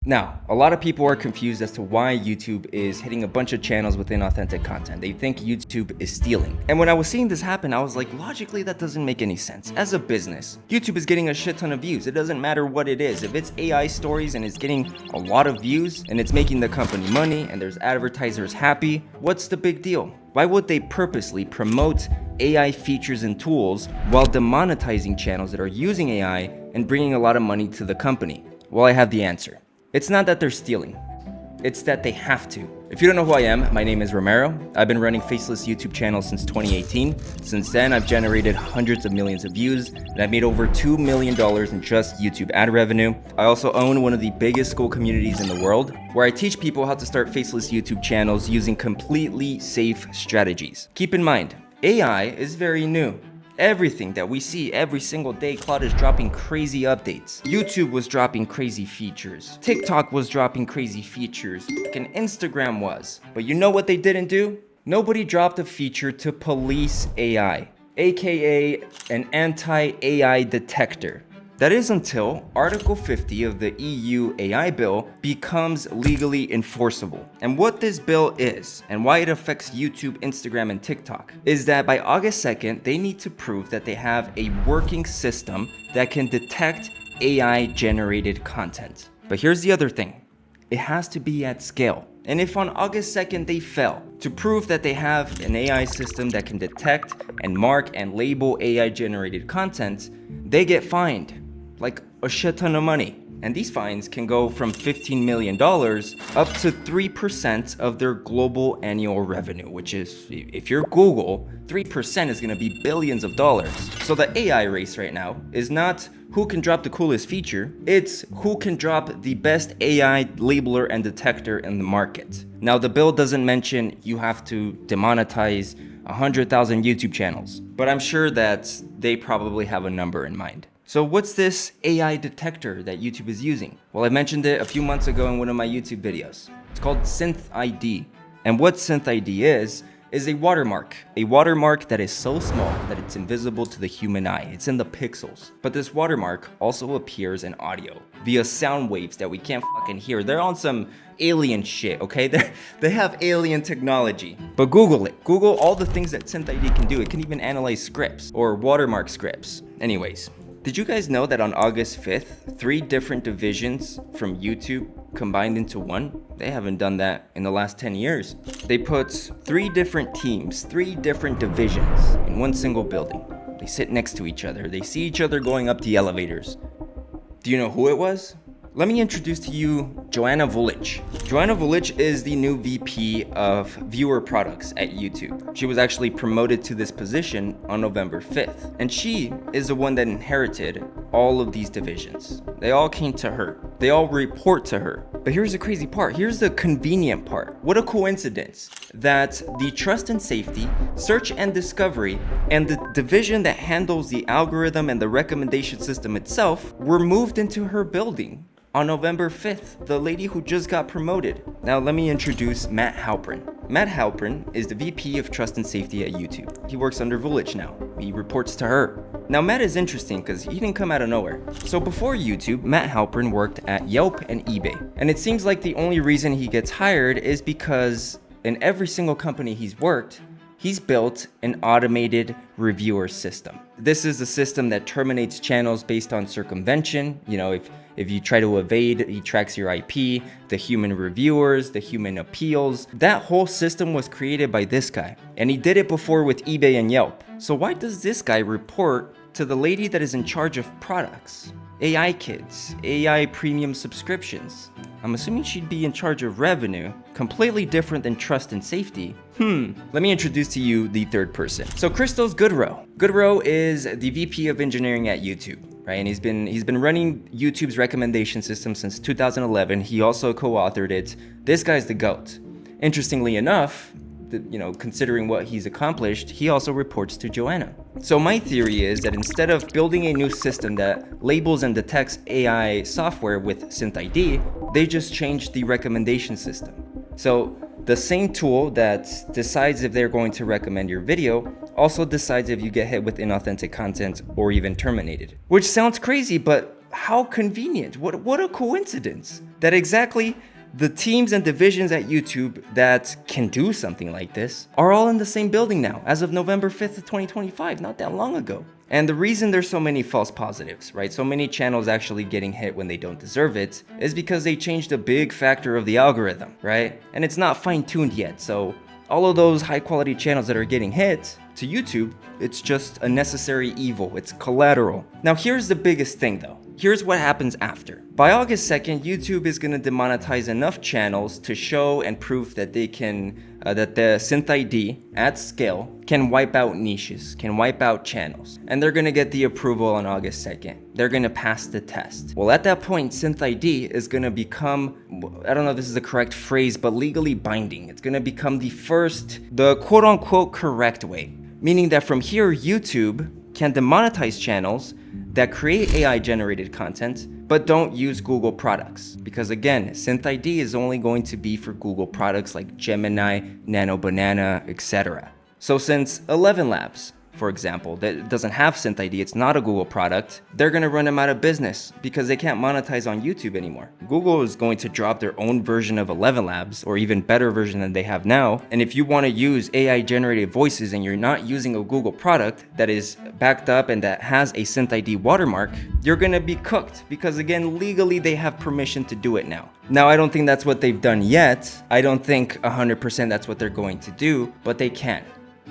Now, a lot of people are confused as to why YouTube is hitting a bunch of channels with inauthentic content. They think YouTube is stealing. And when I was seeing this happen, I was like, logically, that doesn't make any sense. As a business, YouTube is getting a shit ton of views. It doesn't matter what it is. If it's AI stories and it's getting a lot of views and it's making the company money and there's advertisers happy, what's the big deal? Why would they purposely promote AI features and tools while demonetizing channels that are using AI and bringing a lot of money to the company? Well, I have the answer. It's not that they're stealing, it's that they have to. If you don't know who I am, my name is Romayroh. I've been running Faceless YouTube channel since 2018. Since then, I've generated hundreds of millions of views, and I've made over $2 million in just YouTube ad revenue. I also own one of the biggest school communities in the world, where I teach people how to start Faceless YouTube channels using completely safe strategies. Keep in mind, AI is very new. Everything that we see every single day, Claude is dropping crazy updates. YouTube was dropping crazy features. TikTok was dropping crazy features. And Instagram was. But you know what they didn't do? Nobody dropped a feature to police AI, aka an anti-AI detector. That is until Article 50 of the EU AI bill becomes legally enforceable. And what this bill is, and why it affects YouTube, Instagram, and TikTok, is that by August 2nd, they need to prove that they have a working system that can detect AI-generated content. But here's the other thing. It has to be at scale. And if on August 2nd they fail to prove that they have an AI system that can detect and mark and label AI-generated content, they get fined. Like a shit ton of money. And these fines can go from $15 million up to 3% of their global annual revenue, which is, if you're Google, 3% is gonna be billions of dollars. So the AI race right now is not who can drop the coolest feature, it's who can drop the best AI labeler and detector in the market. Now the bill doesn't mention you have to demonetize 100,000 YouTube channels, but I'm sure that they probably have a number in mind. So what's this AI detector that YouTube is using? Well, I mentioned it a few months ago in one of my YouTube videos. It's called SynthID. And what SynthID is a watermark. A watermark that is so small that it's invisible to the human eye. It's in the pixels. But this watermark also appears in audio via sound waves that we can't fucking hear. They're on some alien shit, okay? They have alien technology. But Google it. Google all the things that SynthID can do. It can even analyze scripts or watermark scripts. Anyways. Did you guys know that on August 5th, 3 different divisions from YouTube combined into one? They haven't done that in the last 10 years. They put 3 different teams, 3 different divisions in one single building. They sit next to each other. They see each other going up the elevators. Do you know who it was? Let me introduce to you Johanna Voolich. Johanna Voolich is the new VP of Viewer Products at YouTube. She was actually promoted to this position on November 5th. And she is the one that inherited all of these divisions. They all came to her. They all report to her. But here's the crazy part. Here's the convenient part. What a coincidence that the trust and safety, search and discovery, and the division that handles the algorithm and the recommendation system itself were moved into her building. On November 5th, the lady who just got promoted. Now let me introduce Matt Halprin. Matt Halprin is the VP of Trust and Safety at YouTube. He works under Voolich now. He reports to her. Now Matt is interesting because he didn't come out of nowhere. So before YouTube, Matt Halprin worked at Yelp and eBay. And it seems like the only reason he gets hired is because in every single company he's worked, he's built an automated reviewer system. This is a system that terminates channels based on circumvention. You know, if you try to evade, he tracks your IP, the human reviewers, the human appeals. That whole system was created by this guy. And he did it before with eBay and Yelp. So why does this guy report to the lady that is in charge of products? AI kids, AI premium subscriptions. I'm assuming she'd be in charge of revenue, completely different than trust and safety. Let me introduce to you the third person. So Cristos Goodrow. Goodrow is the VP of engineering at YouTube, right? And he's been running YouTube's recommendation system since 2011. He also co-authored it. This guy's the GOAT. Interestingly enough, considering what he's accomplished, he also reports to Johanna. So my theory is that instead of building a new system that labels and detects AI software with SynthID, they just changed the recommendation system. So the same tool that decides if they're going to recommend your video also decides if you get hit with inauthentic content or even terminated. Which sounds crazy, but how convenient. What a coincidence that exactly the teams and divisions at YouTube that can do something like this are all in the same building now as of November 5th of 2025, not that long ago. And the reason there's so many false positives, right? So many channels actually getting hit when they don't deserve it is because they changed a big factor of the algorithm, right? And it's not fine-tuned yet. So all of those high quality channels that are getting hit to YouTube, it's just a necessary evil. It's collateral. Now here's the biggest thing though. Here's what happens after. By August 2nd, YouTube is going to demonetize enough channels to show and prove that they can, that the SynthID at scale can wipe out niches, can wipe out channels. And they're going to get the approval on August 2nd. They're going to pass the test. Well, at that point, SynthID is going to become, I don't know if this is the correct phrase, but legally binding. It's going to become the quote unquote correct way. Meaning that from here, YouTube can demonetize channels that create AI generated content but don't use Google products. Because again, SynthID is only going to be for Google products like Gemini, Nano Banana, etc. So since 11 Labs, for example, that doesn't have SynthID, it's not a Google product, they're gonna run them out of business because they can't monetize on YouTube anymore. Google is going to drop their own version of 11 Labs, or even better version than they have now. And if you wanna use AI generated voices and you're not using a Google product that is backed up and that has a SynthID watermark, you're gonna be cooked because again, legally they have permission to do it now. Now, I don't think that's what they've done yet. I don't think 100% that's what they're going to do, but they can.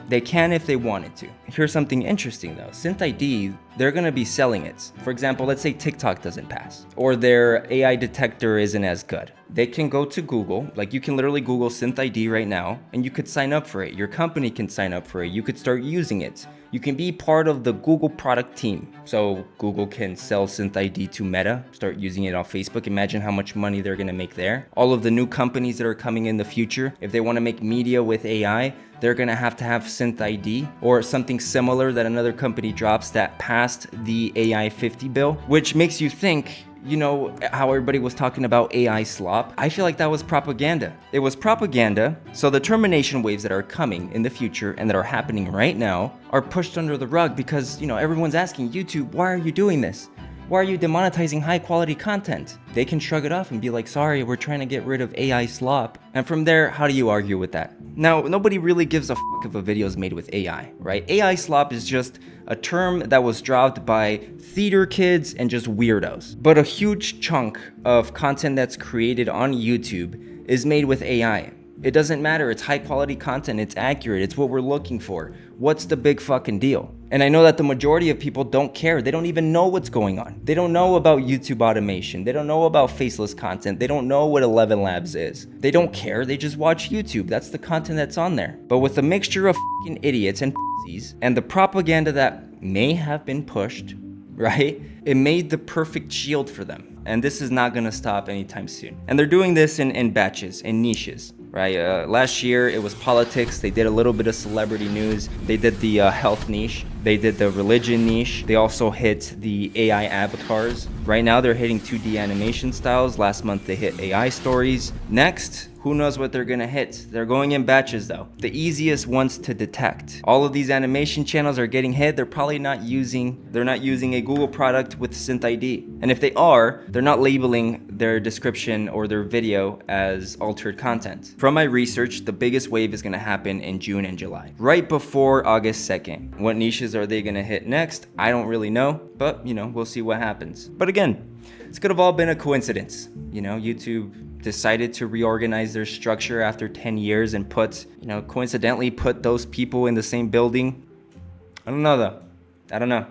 They can if they wanted to. Here's something interesting though. SynthID, they're gonna be selling it. For example, let's say TikTok doesn't pass, or their AI detector isn't as good. They can go to Google, like you can literally Google SynthID right now, and you could sign up for it. Your company can sign up for it. You could start using it. You can be part of the Google product team. So Google can sell SynthID to Meta, start using it on Facebook. Imagine how much money they're gonna make there. All of the new companies that are coming in the future, if they wanna make media with AI, they're gonna have to have SynthID or something similar that another company drops that passed the AI 50 bill, which makes you think, you know, how everybody was talking about AI slop. I feel like that was propaganda. It was propaganda, so the termination waves that are coming in the future and that are happening right now are pushed under the rug because, you know, everyone's asking YouTube, why are you doing this? Why are you demonetizing high quality content? They can shrug it off and be like, sorry, we're trying to get rid of AI slop. And from there, how do you argue with that? Now, nobody really gives a fuck if a video is made with AI, right? AI slop is just a term that was dropped by theater kids and just weirdos. But a huge chunk of content that's created on YouTube is made with AI. It doesn't matter, it's high quality content, it's accurate, it's what we're looking for. What's the big fucking deal? And I know that the majority of people don't care. They don't even know what's going on. They don't know about YouTube automation. They don't know about faceless content. They don't know what 11 Labs is. They don't care, they just watch YouTube. That's the content that's on there. But with a mixture of fucking idiots and pussies and the propaganda that may have been pushed, right? It made the perfect shield for them. And this is not gonna stop anytime soon. And they're doing this in batches, in niches. Right, last year it was politics. They did a little bit of celebrity news. They did the health niche. They did the religion niche. They also hit the AI avatars. Right now they're hitting 2D animation styles. Last month they hit AI stories. Next, who knows what they're gonna hit. They're going in batches though. The easiest ones to detect. All of these animation channels are getting hit. They're probably not using a Google product with SynthID. And if they are, they're not labeling their description or their video as altered content. From my research, the biggest wave is gonna happen in June and July, right before August 2nd. What niches are they gonna hit next? I don't really know, but you know, we'll see what happens. But again, this could have all been a coincidence. You know, YouTube decided to reorganize their structure after 10 years and coincidentally put those people in the same building. I don't know though. I don't know.